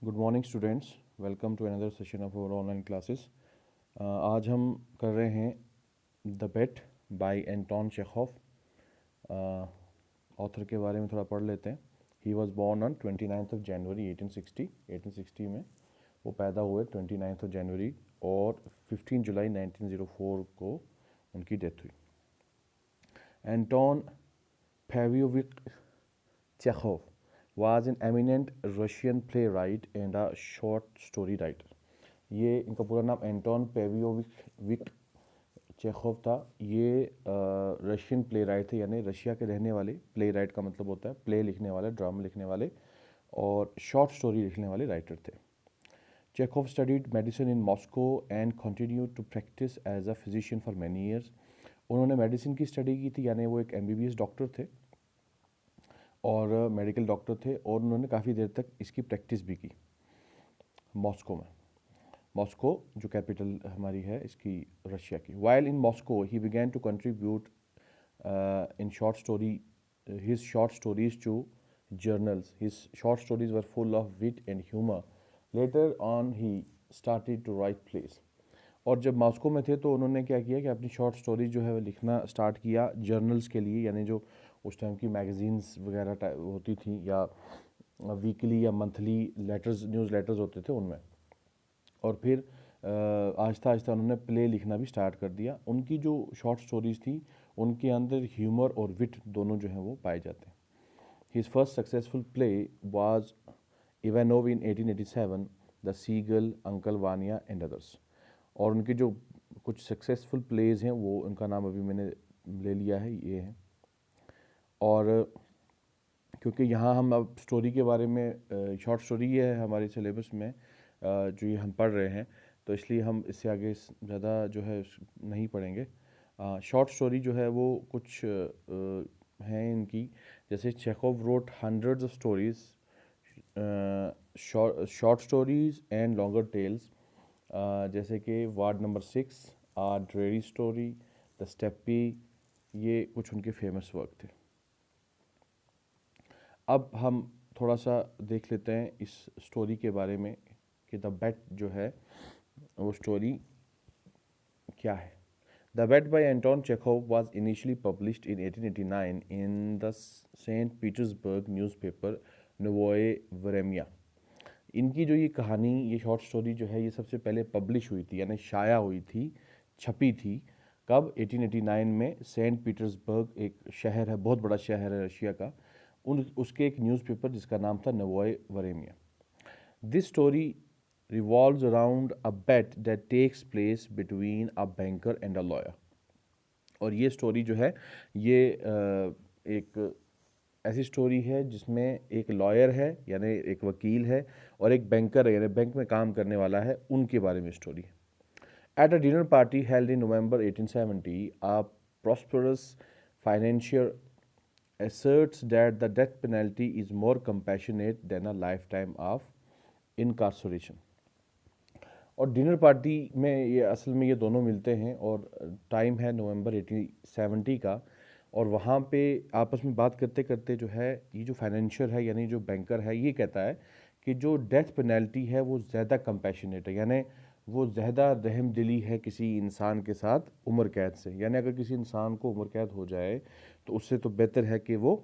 Good morning students, welcome to another session of our online classes. आज हम कर रहे हैं the bet by Anton Chekhov. Author के बारे में थोड़ा पढ़ लेते हैं। He was born on 29 of January 1860 में वो पैदा हुए 29 ऑफ जनवरी, और 15 जुलाई 1904 को उनकी डेथ हुई। Anton Pavlovich Chekhov was an eminent Russian playwright and a short story writer. ये इनका पूरा नाम एंटोन पेवियोविच चेखोव था। ये रशियन प्ले राइट थे, यानी रशिया के रहने वाले। प्ले राइट का मतलब होता है प्ले लिखने वाले, ड्रामा लिखने वाले और शॉर्ट स्टोरी लिखने वाले राइटर थे। Chekhov studied medicine in Moscow and continued to practice as a physician for many years. उन्होंने मेडिसिन की स्टडी की थी, यानी वो एक MBBS डॉक्टर थे और मेडिकल डॉक्टर थे, और उन्होंने काफ़ी देर तक इसकी प्रैक्टिस भी की मॉस्को में। मॉस्को जो कैपिटल हमारी है इसकी, रशिया की। While in Moscow he began to contribute in short story his short stories to journals. His short stories were full of wit and humor. Later on he started to write plays. और जब Moscow में थे तो उन्होंने क्या किया कि अपनी शॉर्ट स्टोरी जो है वो लिखना स्टार्ट किया जर्नल्स के लिए, यानी जो उस टाइम की मैगजीन्स वगैरह होती थी, या वीकली या मंथली लेटर्स, न्यूज़ लेटर्स होते थे उनमें। और फिर आहिस्ता आहिस्ता उन्होंने प्ले लिखना भी स्टार्ट कर दिया। उनकी जो शॉर्ट स्टोरीज थी उनके अंदर ह्यूमर और विट दोनों जो हैं वो पाए जाते हैं। His first successful play was Ivanov in 1887, the seagull, uncle Vanya and others. और उनके जो कुछ सक्सेसफुल प्लेज हैं वो, उनका नाम अभी मैंने ले लिया है, ये है। और क्योंकि यहाँ हम अब स्टोरी के बारे में, शॉर्ट स्टोरी ये है हमारे सिलेबस में जो ये हम पढ़ रहे हैं, तो इसलिए हम इससे आगे ज़्यादा जो है नहीं पढ़ेंगे। शॉर्ट स्टोरी जो है वो कुछ हैं इनकी, जैसे Chekhov wrote hundreds of stories, short stories and longer tales, जैसे कि ward number 6, a dreary story, the steppe, ये कुछ उनके फेमस वर्क थे। अब हम थोड़ा सा देख लेते हैं इस स्टोरी के बारे में कि द बेट जो है वो स्टोरी क्या है। The bet by Anton Chekhov was initially published in 1889 in the Saint Petersburg newspaper Novoye Vremya. इनकी जो ये कहानी, ये शॉर्ट स्टोरी जो है, ये सबसे पहले पब्लिश हुई थी, यानी शाया हुई थी, छपी थी। कब? 1889 में। सेंट पीटर्सबर्ग एक शहर है, बहुत बड़ा शहर है रशिया का, उसके एक न्यूज़पेपर जिसका नाम था Novoye Vremya. This story revolves around a bet that takes place between a banker and a lawyer. और ये स्टोरी जो है ये एक ऐसी स्टोरी है जिसमें एक लॉयर है, यानी एक वकील है, और एक बैंकर है, यानी बैंक में काम करने वाला है, उनके बारे में स्टोरी है। At a dinner party held in November 1870, a prosperous financier asserts that the death penalty is more compassionate than a lifetime of incarceration. और डिनर पार्टी में ये असल में ये दोनों मिलते हैं, और टाइम है नवंबर 1870 का, और वहाँ पे आपस में बात करते करते जो है, ये जो फाइनेंशियर है यानी जो बैंकर है, ये कहता है कि जो डेथ पेनल्टी है वो ज़्यादा कंपैशनेट है, यानी वो ज़्यादा रहम दिली है किसी इंसान के साथ उम्र कैद से। यानी अगर किसी इंसान को उम्र कैद हो जाए तो उससे तो बेहतर है कि वो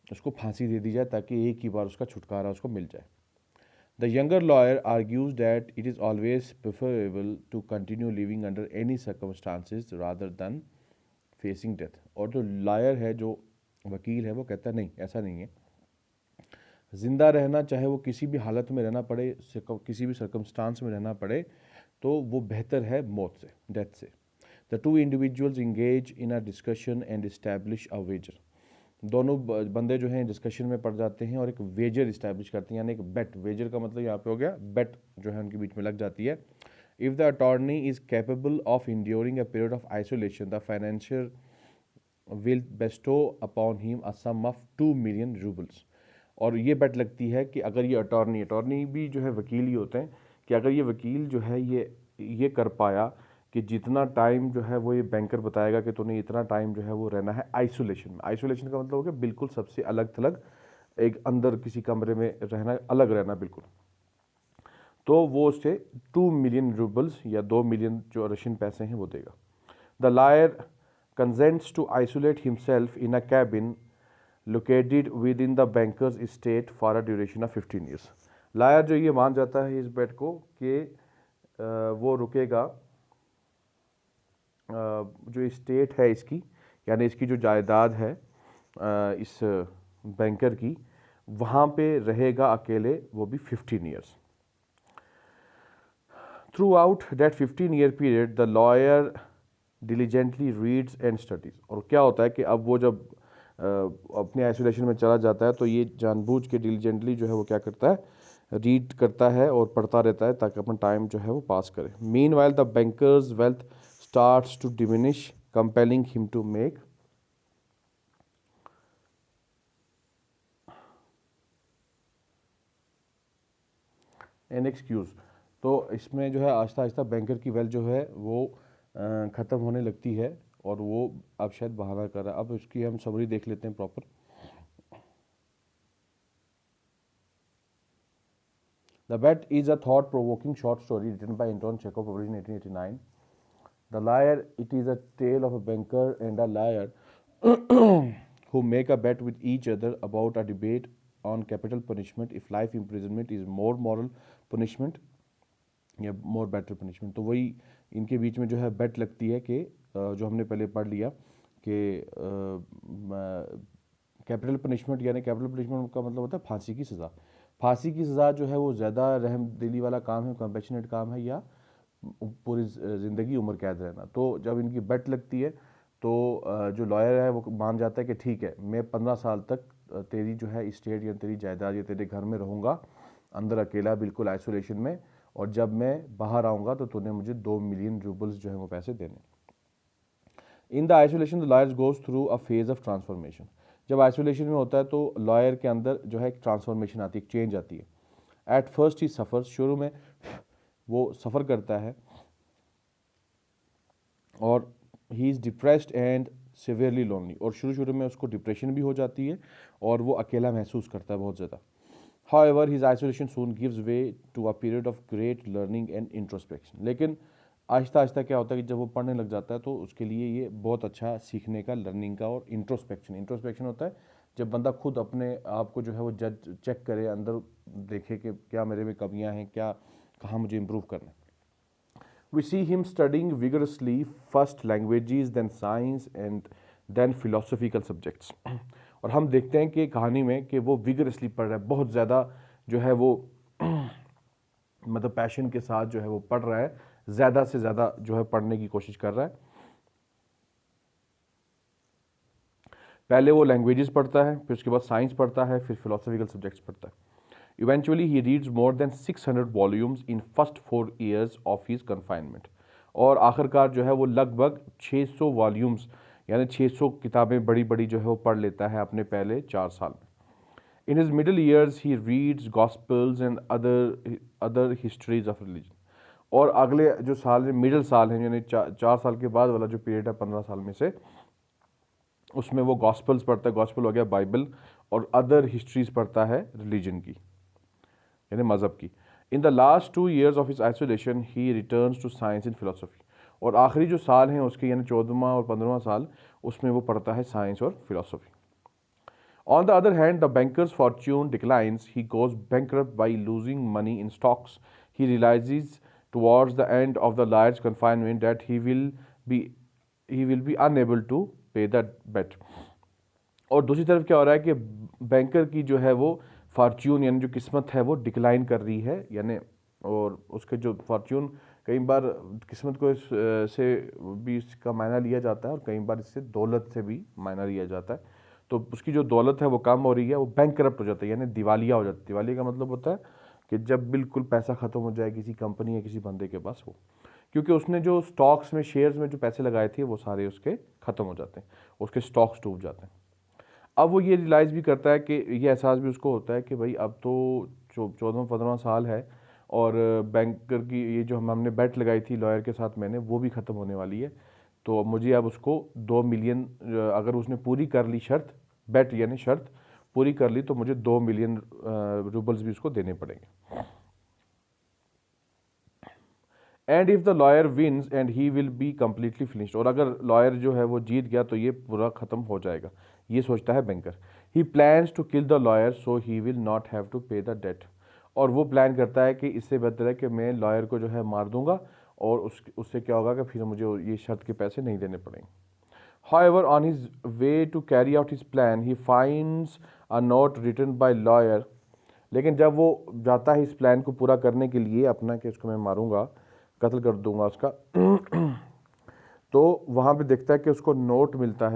उसको फांसी दे दी जाए, ताकि एक ही बार उसका छुटकारा उसको मिल जाए। The younger lawyer argues that it is always preferable to continue living under any circumstances rather than facing death. और जो लॉयर है, जो वकील है, वो कहता है नहीं, ऐसा नहीं है। ज़िंदा रहना, चाहे वो किसी भी हालत में रहना पड़े, किसी भी सर्कमस्टांस में रहना पड़े, तो वो बेहतर है मौत से, डेथ से। The two individuals engage in a discussion and establish a wager. दोनों बंदे जो हैं डिस्कशन में पड़ जाते हैं और एक वेजर इस्टेब्लिश करते हैं, यानी एक बेट। वेजर का मतलब यहाँ पे हो गया बेट, जो है उनके बीच में लग जाती है। If the attorney is capable of enduring a period of isolation, the financier will bestow upon him a sum of 2 million roubles. और ये बेट लगती है कि अगर ये अटॉर्नी भी जो है वकील ही होते हैं, कि अगर ये वकील जो है ये कर पाया कि जितना टाइम जो है वो ये बैंकर बताएगा कि तूने इतना टाइम जो है वो रहना है आइसोलेशन में। आइसोलेशन का मतलब हो गया बिल्कुल सबसे अलग थलग, एक अंदर किसी कमरे में रहना, अलग रहना बिल्कुल। तो वो उसे 2 मिलियन रूबल्स या 2 मिलियन जो रशियन पैसे हैं वो देगा। The lawyer consents to isolate himself in a cabin located within the banker's estate for a duration of 15 years. Lawyer जो ये मान जाता है इस बेट को कि वो रुकेगा जो इस्टेट है इसकी, यानी इसकी जो जायदाद है इस बैंकर की, वहाँ पे रहेगा अकेले, वो भी 15 years. Through out that 15-year period the lawyer diligently reads and studies. और क्या होता है कि अब वो जब अपने आइसोलेशन में चला जाता है तो ये जानबूझ के डिलीजेंटली जो है वो क्या करता है, रीड करता है और पढ़ता रहता है ताकि अपना टाइम जो है वो पास करे। Meanwhile the banker's wealth starts to diminish compelling him to make an excuse. तो इसमें जो है आहिस्ता आहिस्ता बैंकर की वेल्थ जो है वो ख़त्म होने लगती है और वो अब शायद बहाना कर रहा है। अब उसकी हम समरी देख लेते हैं proper. The bet is a thought provoking short story written by Anton Chekhov published in 1889. The Liar, it is a tale of a banker and a liar who make a bet with each other about a debate on capital punishment, if life imprisonment is more moral punishment या more better punishment. तो वही इनके बीच में जो है बेट लगती है कि जो हमने पहले पढ़ लिया कि कैपिटल पनिशमेंट, यानी कैपिटल पनिशमेंट का मतलब होता है फांसी की सज़ा। फांसी की सज़ा जो है वो ज़्यादा रहम दिली वाला काम है, कंपैशनेट काम है, या पूरी ज़िंदगी उम्र कैद रहना। तो जब इनकी बेट लगती है तो जो लॉयर है वो मान जाता है कि ठीक है, मैं 15 साल तक तेरी जो है इस्टेट या तेरी जायदाद या तेरे घर में रहूँगा अंदर अकेला बिल्कुल आइसोलेशन में, और जब मैं बाहर आऊँगा तो तूने मुझे 2 मिलियन रूबल्स जो है वो पैसे देने। In the isolation the lawyer goes through a phase of transformation. जब आइसोलेशन में होता है तो लॉयर के अंदर जो है एक ट्रांसफॉर्मेशन आती है, एक चेंज आती है। एट फर्स्ट ही सफ़र्स, शुरू में वो सफ़र करता है और he is depressed and severely lonely, और शुरू में उसको डिप्रेशन भी हो जाती है और वो अकेला महसूस करता है बहुत ज़्यादा। However, his isolation soon gives way to a period of great learning and introspection. लेकिन आहिस्ता आहिस्ता क्या होता है कि जब वो पढ़ने लग जाता है तो उसके लिए ये बहुत अच्छा सीखने का, लर्निंग का और इंट्रोस्पेक्शन होता है जब बंदा खुद अपने आप को जो है वो जज चेक करे, अंदर देखे कि क्या मेरे में कमियां हैं, क्या कहाँ मुझे इम्प्रूव करना है। We see him studying vigorously first languages, then science and then philosophical subjects. और हम देखते हैं कि कहानी में कि वो विगरसली पढ़ रहा है, बहुत ज़्यादा जो है वो मतलब पैशन के साथ जो है वो पढ़ रहा है, ज़्यादा से ज़्यादा जो है पढ़ने की कोशिश कर रहा है। पहले वो लैंग्वेजेस पढ़ता है, फिर उसके बाद साइंस पढ़ता है, फिर फिलोसफिकल सब्जेक्ट्स पढ़ता है। Eventually he reads more than 600 volumes in first 4 years of his confinement. और आखिरकार जो है वो लगभग 600 वॉल्यूम्स यानी 600 किताबें बड़ी बड़ी जो है वो पढ़ लेता है अपने पहले 4 साल में। In his middle years he reads gospels and other histories of religion. और अगले जो साल में मिडिल साल है, यानी 4 साल के बाद वाला जो पीरियड है 15 साल में से, उसमें वो गॉस्पल्स पढ़ता है, गॉस्पल हो गया बाइबल, और अदर हिस्ट्रीज पढ़ता है रिलीजन की यानी मज़हब की। In the last 2 years of his isolation he returns to science and philosophy. और आखिरी जो साल हैं उसके यानी 14वां और 15वां साल, उसमें वो पढ़ता है साइंस और philosophy. On the other hand, the banker's fortune declines. He goes bankrupt by losing money in stocks. He realizes towards the end of the liar's confinement that be he will be unable to pay that bet. और दूसरी तरफ क्या हो रहा है कि banker की जो है वो फॉर्च्यून यानी जो किस्मत है वो डिक्लाइन कर रही है, यानी और उसके जो फॉर्च्यून, कई बार किस्मत को से भी इसका मायना लिया जाता है और कई बार इससे दौलत से भी मायना लिया जाता है। तो उसकी जो दौलत है वो कम हो रही है, वो बैंक करप्ट हो जाता है यानी दिवालिया हो जाता है। दिवालिया का मतलब होता है कि जब बिल्कुल पैसा ख़त्म हो जाए किसी कंपनी या किसी बंदे के पास हो, क्योंकि उसने जो स्टॉक्स में, शेयर्स में जो पैसे लगाए थे वो सारे उसके ख़त्म हो जाते हैं, उसके स्टॉक्स डूब जाते हैं। अब वो ये रियलाइज़ भी करता है कि ये एहसास भी उसको होता है कि भाई अब तो 14वां-15वां साल है और बैंकर की ये जो हमने बेट लगाई थी लॉयर के साथ मैंने, वो भी ख़त्म होने वाली है। तो मुझे अब उसको 2 मिलियन, अगर उसने पूरी कर ली शर्त, बेट यानी शर्त पूरी कर ली, तो मुझे 2 मिलियन रूबल्स भी उसको देने पड़ेंगे। And if the lawyer wins and he will be completely finished, और अगर लॉयर जो है वो जीत गया तो ये पूरा ख़त्म हो जाएगा, ये सोचता है banker. He plans to kill the lawyer so he will not have to pay the debt, और वो प्लान करता है कि इससे बेहतर है कि मैं लॉयर को जो है मार दूंगा और उससे क्या होगा कि फिर मुझे ये शर्त के पैसे नहीं देने पड़ेंगे। However, on his way to carry out his plan, he finds a note written by lawyer. लेकिन जब वो जाता है इस प्लान को पूरा करने के लिए अपना, कि उसको मैं मारूंगा, कत्ल कर दूंगा उसका, तो वहाँ पे देखता है कि उसको नोट मिलता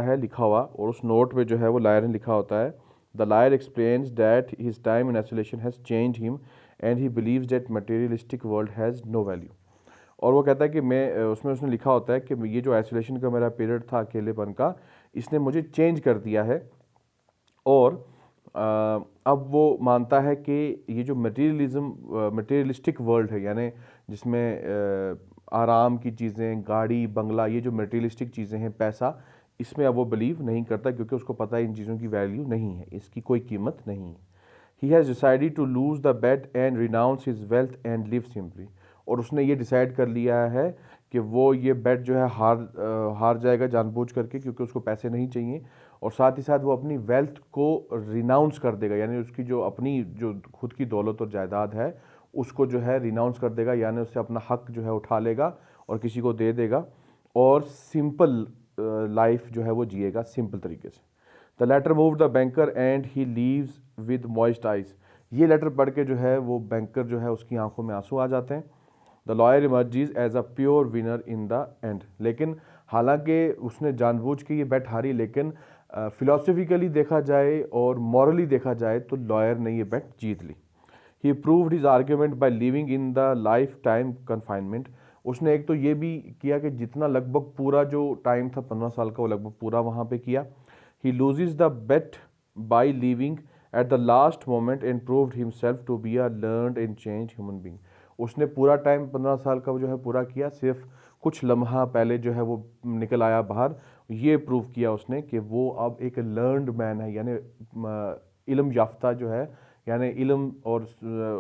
है लिखा हुआ, और उस नोट में जो है वो लायर ने लिखा होता है, the lawyer explains that his time in isolation has change him and he believes that materialistic world has no value. और वो कहता है कि उसमें उसने लिखा होता है कि ये जो आइसोलेशन का मेरा पीरियड था अकेलेपन का, इसने मुझे चेंज कर दिया है, और अब वो मानता है कि ये जो मटेरियलिस्टिक वर्ल्ड है, यानी जिसमें आराम की चीज़ें, गाड़ी, बंगला, ये जो मटेरियलिस्टिक चीज़ें हैं, पैसा, इसमें अब वो बिलीव नहीं करता, क्योंकि उसको पता है इन चीज़ों की वैल्यू नहीं है, इसकी कोई कीमत नहीं है। He has decided to lose the bet and renounce his wealth and live simply, और उसने ये डिसाइड कर लिया है कि वो ये बेट जो है हार जाएगा जानबूझ करके, क्योंकि उसको पैसे नहीं चाहिए, और साथ ही साथ वो अपनी वेल्थ को रिनाउंस कर देगा, यानी उसकी जो अपनी जो खुद की दौलत और जायदाद है उसको जो है रिनाउंस कर देगा, यानी उससे अपना हक जो है उठा लेगा और किसी को दे देगा, और सिंपल लाइफ जो है वो जिएगा सिंपल तरीके से। The letter move the banker and he leaves with moist eyes, ये लेटर पढ़ के जो है वो बैंकर जो है उसकी आंखों में आंसू आ जाते हैं। The lawyer emerges as a pure winner in the end, लेकिन हालांकि उसने जानबूझ के ये बेट हारी, लेकिन फिलोसफिकली देखा जाए और मॉरली देखा जाए तो लॉयर ने ये बेट जीत ली। He proved his argument by living in the life time confinement, उसने एक तो ये भी किया कि जितना लगभग पूरा जो टाइम था 15 साल का, वो लगभग पूरा वहाँ पे किया। He loses the bet by living at the last moment and proved himself to be a learned and change human being, उसने पूरा टाइम 15 साल का जो है पूरा किया, सिर्फ कुछ लम्हा पहले जो है वो निकल आया बाहर, ये प्रूव किया उसने कि वो अब एक लर्नड मैन है, यानी इल्म याफ्ता जो है, यानी इल्म और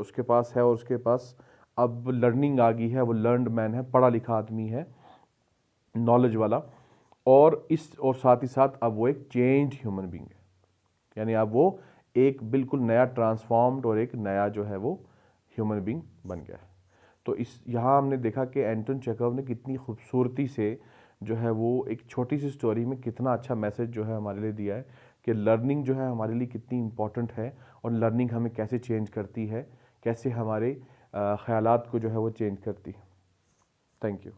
उसके पास है, और उसके पास अब लर्निंग आ गई है, वो लर्नड मैन है, पढ़ा लिखा आदमी है, नॉलेज वाला, और साथ ही साथ अब वो एक चेंज ह्यूमन बींग है, यानी अब वो एक बिल्कुल नया ट्रांसफॉर्म्ड और एक नया जो है वो ह्यूमन बींग बन गया है। तो इस यहाँ हमने देखा कि एंटोन चेखव ने कितनी खूबसूरती से जो है वो एक छोटी सी स्टोरी में कितना अच्छा मैसेज जो है हमारे लिए दिया है कि लर्निंग जो है हमारे लिए कितनी इम्पॉर्टेंट है, और लर्निंग हमें कैसे चेंज करती है, कैसे हमारे ख्यालात को जो है वो चेंज करती है। Thank you.